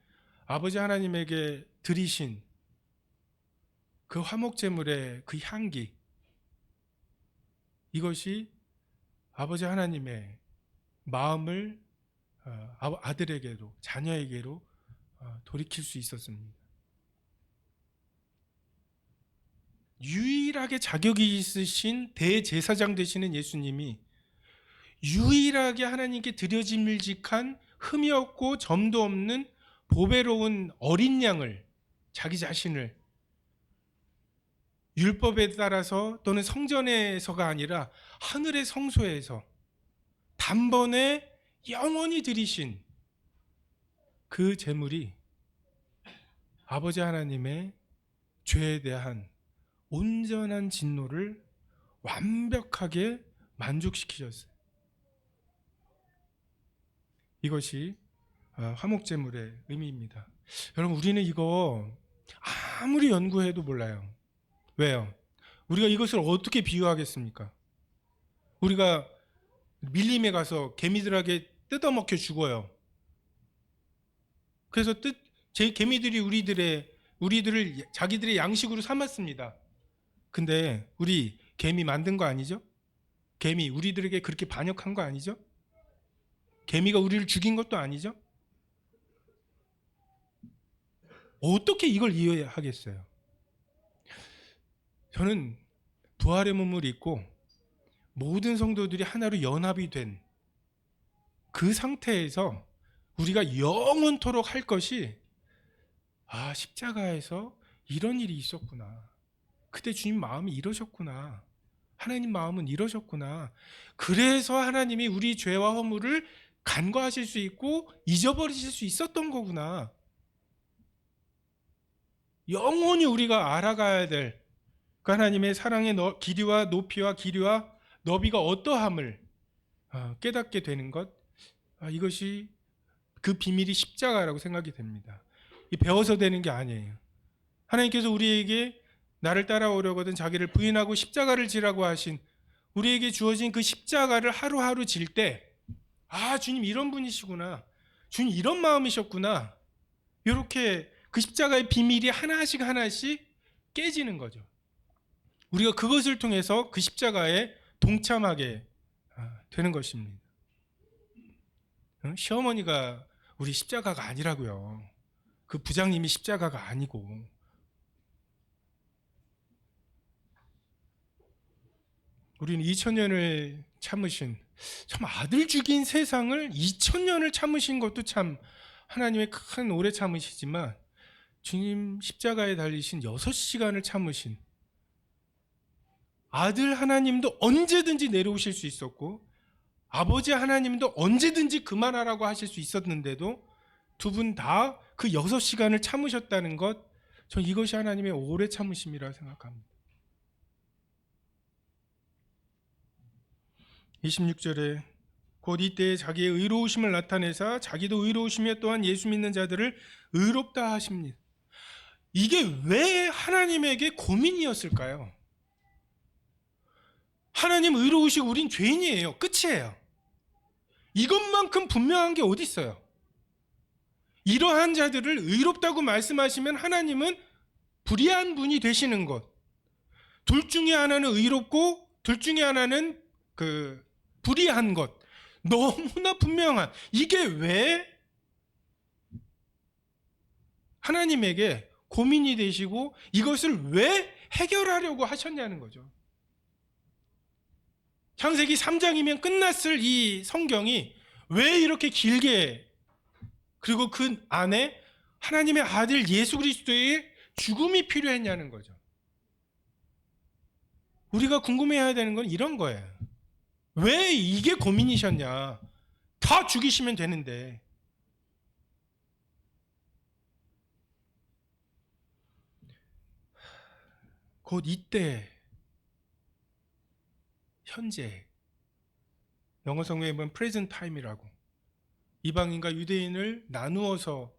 A: 아버지 하나님에게 드리신 그 화목제물의 그 향기, 이것이 아버지 하나님의 마음을 아들에게로, 자녀에게로 돌이킬 수 있었습니다. 유일하게 자격이 있으신 대제사장 되시는 예수님이 유일하게 하나님께 드려짐직한 흠이 없고 점도 없는 보배로운 어린 양을, 자기 자신을 율법에 따라서 또는 성전에서가 아니라 하늘의 성소에서 단번에 영원히 드리신 그 제물이 아버지 하나님의 죄에 대한 온전한 진노를 완벽하게 만족시키셨어요. 이것이 화목제물의 의미입니다. 여러분, 우리는 이거 아무리 연구해도 몰라요. 왜요? 우리가 이것을 어떻게 비유하겠습니까? 우리가 밀림에 가서 개미들에게 뜯어먹혀 죽어요. 그래서 개미들이 우리들을 자기들의 양식으로 삼았습니다. 근데 우리 개미 만든 거 아니죠? 개미 우리들에게 그렇게 반역한 거 아니죠? 개미가 우리를 죽인 것도 아니죠? 어떻게 이걸 이해하겠어요? 저는 부활의 몸을 입고 모든 성도들이 하나로 연합이 된 그 상태에서 우리가 영원토록 할 것이, 십자가에서 이런 일이 있었구나. 그때 주님 마음이 이러셨구나. 하나님 마음은 이러셨구나. 그래서 하나님이 우리 죄와 허물을 간과하실 수 있고 잊어버리실 수 있었던 거구나. 영원히 우리가 알아가야 될 그 하나님의 사랑의 길이와 높이와 길이와 너비가 어떠함을 깨닫게 되는 것, 이것이 그 비밀이 십자가라고 생각이 됩니다. 이 배워서 되는 게 아니에요. 하나님께서 우리에게 나를 따라오려거든 자기를 부인하고 십자가를 지라고 하신, 우리에게 주어진 그 십자가를 하루하루 질 때, 주님 이런 분이시구나, 주님 이런 마음이셨구나, 이렇게 그 십자가의 비밀이 하나씩 하나씩 깨지는 거죠. 우리가 그것을 통해서 그 십자가에 동참하게 되는 것입니다. 시어머니가 우리 십자가가 아니라고요. 그 부장님이 십자가가 아니고. 우리는 2000년을 참으신, 참 아들 죽인 세상을 2000년을 참으신 것도 참 하나님의 큰 오래 참으시지만, 주님 십자가에 달리신 6시간을 참으신 아들 하나님도 언제든지 내려오실 수 있었고, 아버지 하나님도 언제든지 그만하라고 하실 수 있었는데도 두 분 다 그 6시간을 참으셨다는 것, 전 이것이 하나님의 오래 참으심이라 생각합니다. 26절에 곧 이때에 자기의 의로우심을 나타내사 자기도 의로우시며 또한 예수 믿는 자들을 의롭다 하십니다. 이게 왜 하나님에게 고민이었을까요? 하나님 의로우시고 우린 죄인이에요. 끝이에요. 이것만큼 분명한 게 어디 있어요? 이러한 자들을 의롭다고 말씀하시면 하나님은 불의한 분이 되시는 것. 둘 중에 하나는 의롭고 둘 중에 하나는 불의한 것. 너무나 분명한, 이게 왜 하나님에게 고민이 되시고 이것을 왜 해결하려고 하셨냐는 거죠. 창세기 3장이면 끝났을 이 성경이 왜 이렇게 길게, 그리고 그 안에 하나님의 아들 예수 그리스도의 죽음이 필요했냐는 거죠. 우리가 궁금해야 되는 건 이런 거예요. 왜 이게 고민이셨냐? 다 죽이시면 되는데. 곧 이때, 현재, 영어 성경에 보면 present time이라고, 이방인과 유대인을 나누어서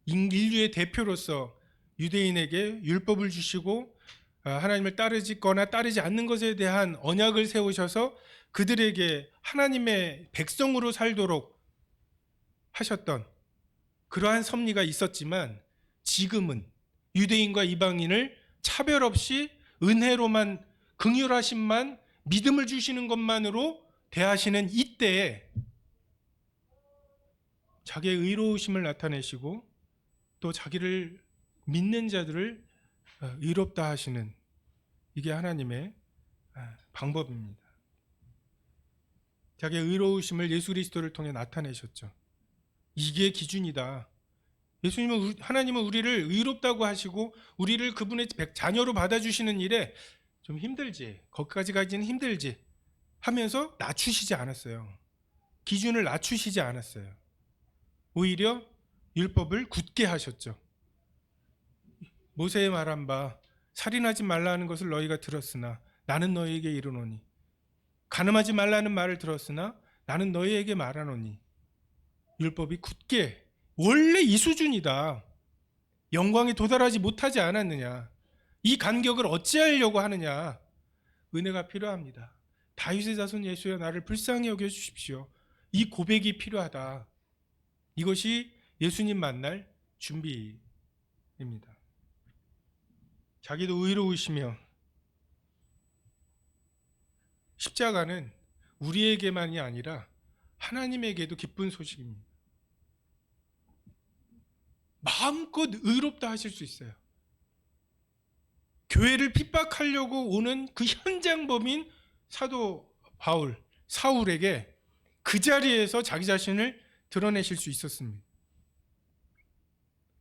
A: 인류의 대표로서 유대인에게 율법을 주시고 하나님을 따르거나 따르지 않는 것에 대한 언약을 세우셔서 그들에게 하나님의 백성으로 살도록 하셨던 그러한 섭리가 있었지만, 지금은 유대인과 이방인을 차별 없이 은혜로만, 긍휼하심만, 믿음을 주시는 것만으로 대하시는 이때에 자기의 의로우심을 나타내시고 또 자기를 믿는 자들을 의롭다 하시는, 이게 하나님의 방법입니다. 자기의 의로우심을 예수 그리스도를 통해 나타내셨죠. 이게 기준이다. 하나님은 우리를 의롭다고 하시고 우리를 그분의 자녀로 받아주시는 일에 좀 힘들지, 거기까지 가기는 힘들지 하면서 낮추시지 않았어요. 기준을 낮추시지 않았어요. 오히려 율법을 굳게 하셨죠. 모세의 말한 바 살인하지 말라는 것을 너희가 들었으나 나는 너희에게 이르노니, 간음하지 말라는 말을 들었으나 나는 너희에게 말하노니, 율법이 굳게, 원래 이 수준이다. 영광에 도달하지 못하지 않았느냐, 이 간격을 어찌하려고 하느냐. 은혜가 필요합니다. 다윗의 자손 예수여 나를 불쌍히 여겨주십시오. 이 고백이 필요하다. 이것이 예수님 만날 준비입니다. 자기도 의로우시며, 십자가는 우리에게만이 아니라 하나님에게도 기쁜 소식입니다. 마음껏 의롭다 하실 수 있어요. 교회를 핍박하려고 오는 그 현장범인 사도 바울, 사울에게 그 자리에서 자기 자신을 드러내실 수 있었습니다.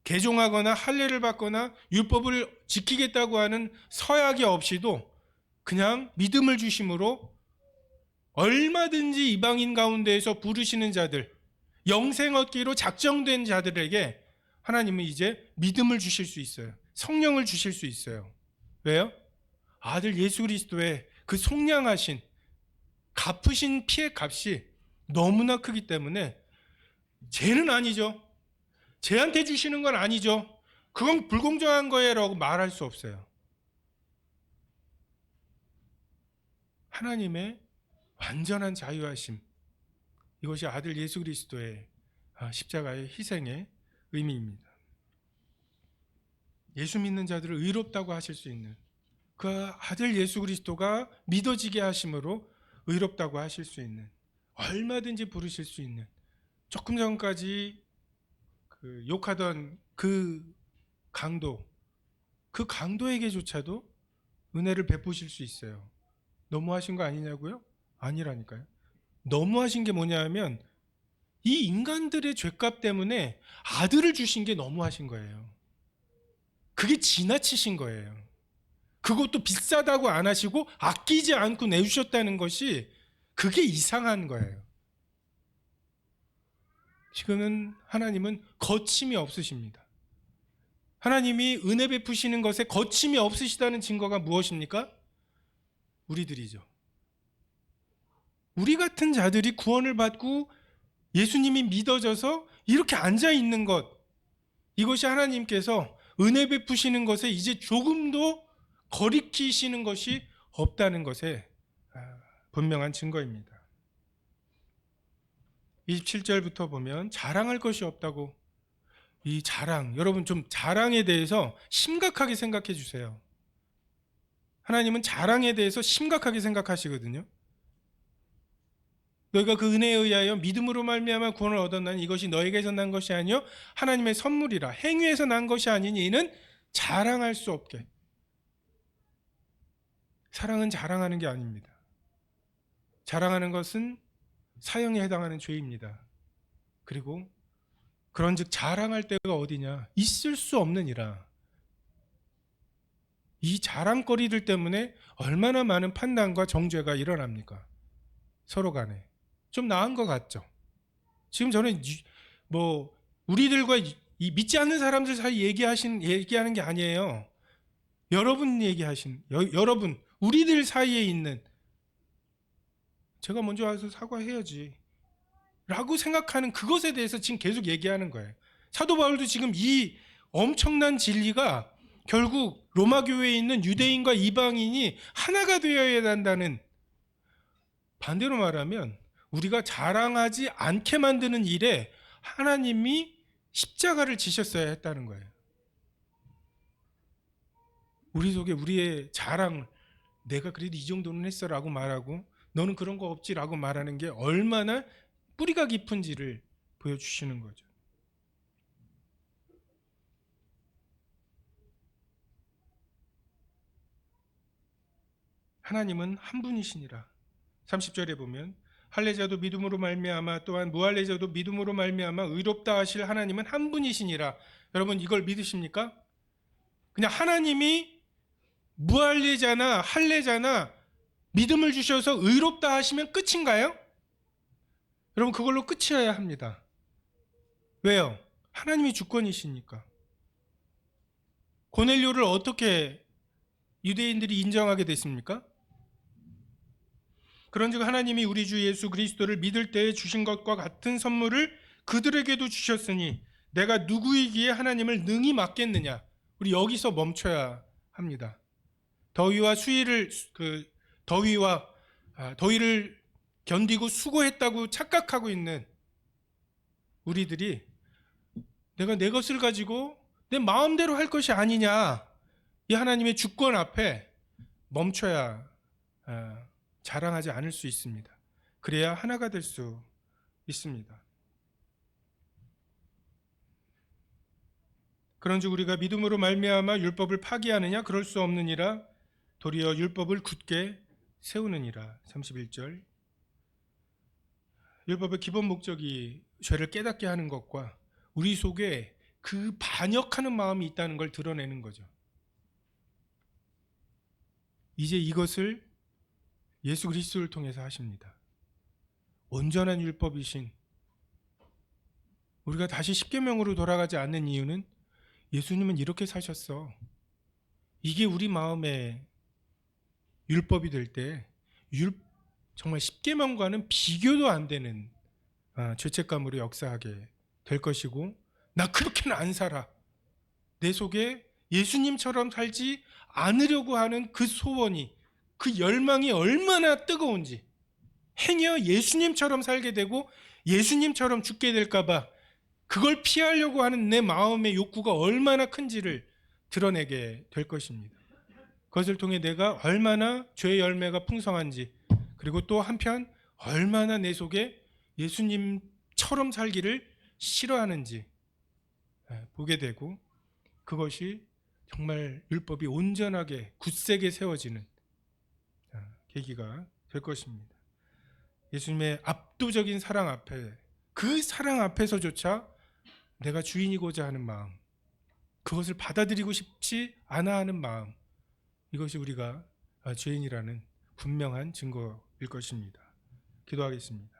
A: 개종하거나 할례를 받거나 율법을 지키겠다고 하는 서약이 없이도 그냥 믿음을 주심으로 얼마든지 이방인 가운데에서 부르시는 자들, 영생 얻기로 작정된 자들에게 하나님은 이제 믿음을 주실 수 있어요. 성령을 주실 수 있어요. 왜요? 아들 예수 그리스도의 그 속량하신 갚으신 피의 값이 너무나 크기 때문에 죄는 아니죠. 쟤한테 주시는 건 아니죠. 그건 불공정한 거예요 라고 말할 수 없어요. 하나님의 완전한 자유하심, 이것이 아들 예수 그리스도의 십자가의 희생의 의미입니다. 예수 믿는 자들을 의롭다고 하실 수 있는 그 아들 예수 그리스도가 믿어지게 하심으로 의롭다고 하실 수 있는, 얼마든지 부르실 수 있는, 조금 전까지 욕하던 그 강도, 그 강도에게조차도 은혜를 베푸실 수 있어요. 너무하신 거 아니냐고요? 아니라니까요. 너무하신 게 뭐냐면 이 인간들의 죄값 때문에 아들을 주신 게 너무하신 거예요. 그게 지나치신 거예요. 그것도 비싸다고 안 하시고 아끼지 않고 내주셨다는 것이 그게 이상한 거예요. 지금은 하나님은 거침이 없으십니다. 하나님이 은혜 베푸시는 것에 거침이 없으시다는 증거가 무엇입니까? 우리들이죠. 우리 같은 자들이 구원을 받고 예수님이 믿어져서 이렇게 앉아 있는 것, 이것이 하나님께서 은혜 베푸시는 것에 이제 조금도 거리끼시는 것이 없다는 것에 분명한 증거입니다. 27절부터 보면 자랑할 것이 없다고, 이 자랑, 여러분 좀 자랑에 대해서 심각하게 생각해 주세요. 하나님은 자랑에 대해서 심각하게 생각하시거든요. 너희가 그 은혜에 의하여 믿음으로 말미암아 구원을 얻었나니 이것이 너에게서 난 것이 아니요 하나님의 선물이라. 행위에서 난 것이 아니니 이는 자랑할 수 없게. 사랑은 자랑하는 게 아닙니다. 자랑하는 것은 사형에 해당하는 죄입니다. 그리고 그런즉 자랑할 때가 어디냐? 있을 수 없느니라. 이 자랑거리들 때문에 얼마나 많은 판단과 정죄가 일어납니까? 서로 간에. 좀 나은 것 같죠? 지금 저는 우리들과 이 믿지 않는 사람들 사이 얘기하는 게 아니에요. 여러분 여러분, 우리들 사이에 있는, 제가 먼저 와서 사과해야지 라고 생각하는 그것에 대해서 지금 계속 얘기하는 거예요. 사도 바울도 지금 이 엄청난 진리가 결국 로마 교회에 있는 유대인과 이방인이 하나가 되어야 한다는, 반대로 말하면 우리가 자랑하지 않게 만드는 일에 하나님이 십자가를 지셨어야 했다는 거예요. 우리 속에 우리의 자랑, 내가 그래도 이 정도는 했어 라고 말하고 너는 그런 거 없지 라고 말하는 게 얼마나 뿌리가 깊은지를 보여주시는 거죠. 하나님은 한 분이시니라. 30절에 보면 할례자도 믿음으로 말미암아 또한 무할례자도 믿음으로 말미암아 의롭다 하실 하나님은 한 분이시니라. 여러분 이걸 믿으십니까? 그냥 하나님이 무할례자나 할례자나 믿음을 주셔서 의롭다 하시면 끝인가요? 여러분 그걸로 끝이어야 합니다. 왜요? 하나님이 주권이시니까. 고넬료를 어떻게 유대인들이 인정하게 됐습니까? 그런즉 하나님이 우리 주 예수 그리스도를 믿을 때에 주신 것과 같은 선물을 그들에게도 주셨으니 내가 누구이기에 하나님을 능히 맡겠느냐. 우리 여기서 멈춰야 합니다. 더위를 견디고 수고했다고 착각하고 있는 우리들이 내가 내 것을 가지고 내 마음대로 할 것이 아니냐, 이 하나님의 주권 앞에 멈춰야 자랑하지 않을 수 있습니다. 그래야 하나가 될 수 있습니다. 그런즉 우리가 믿음으로 말미암아 율법을 파기하느냐? 그럴 수 없느니라. 도리어 율법을 굳게 세우느니라. 31절. 율법의 기본 목적이 죄를 깨닫게 하는 것과 우리 속에 그 반역하는 마음이 있다는 걸 드러내는 거죠. 이제 이것을 예수 그리스도를 통해서 하십니다. 온전한 율법이신 우리가 다시 십계명으로 돌아가지 않는 이유는 예수님은 이렇게 사셨어. 이게 우리 마음에 율법이 될 때 정말 십계명과는 비교도 안 되는 죄책감으로 역사하게 될 것이고, 나 그렇게는 안 살아. 내 속에 예수님처럼 살지 않으려고 하는 그 소원이, 그 열망이 얼마나 뜨거운지, 행여 예수님처럼 살게 되고 예수님처럼 죽게 될까봐 그걸 피하려고 하는 내 마음의 욕구가 얼마나 큰지를 드러내게 될 것입니다. 그것을 통해 내가 얼마나 죄의 열매가 풍성한지, 그리고 또 한편 얼마나 내 속에 예수님처럼 살기를 싫어하는지 보게 되고, 그것이 정말 율법이 온전하게 굳세게 세워지는 계기가 될 것입니다. 예수님의 압도적인 사랑 앞에, 그 사랑 앞에서조차 내가 주인이고자 하는 마음, 그것을 받아들이고 싶지 않아 하는 마음, 이것이 우리가 죄인이라는 분명한 증거일 것입니다. 기도하겠습니다.